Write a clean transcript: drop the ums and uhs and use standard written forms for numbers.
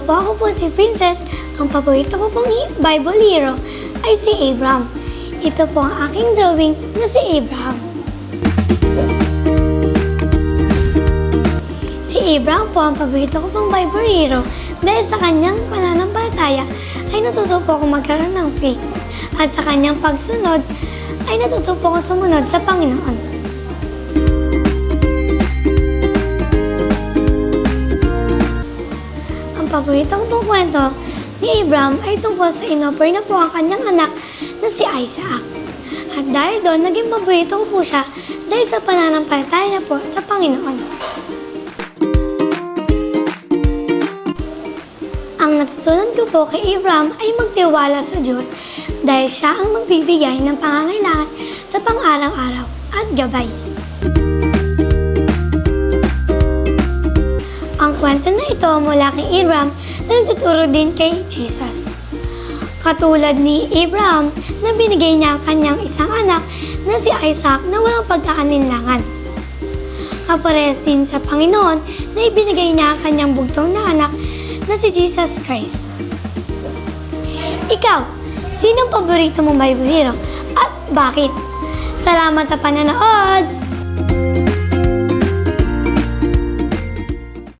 po, ako po si Princess. Ang paborito ko pong Bible hero ay si Abraham. Ito po ang aking drawing na si Abraham. Si Abraham po ang paborito ko pong Bible hero dahil sa kanyang pananampalataya ay natuto po ako magkaroon ng faith. At sa kanyang pagsunod ay natuto po ako sumunod sa Panginoon. Ang paborito ko pong kwento ni Abraham ay tungkol sa inoffer na po ang kanyang anak na si Isaac. At dahil doon, naging paborito ko po siya dahil sa pananampalataya niya po sa Panginoon. Ang natutunan ko po kay Abraham ay magtiwala sa Diyos dahil siya ang magbibigay ng pangangailangan sa pang-araw-araw at gabay. Ang kwento na ito mula kay Abraham na nagtuturo din kay Jesus. Katulad ni Abraham na binigay niya ang kanyang isang anak na si Isaac na walang pag-aalinlangan. Kaparehas din sa Panginoon na ibinigay niya ang kanyang bugtong na anak na si Jesus Christ. Ikaw, sinong paborito mong Bible hero at bakit? Salamat sa panonood!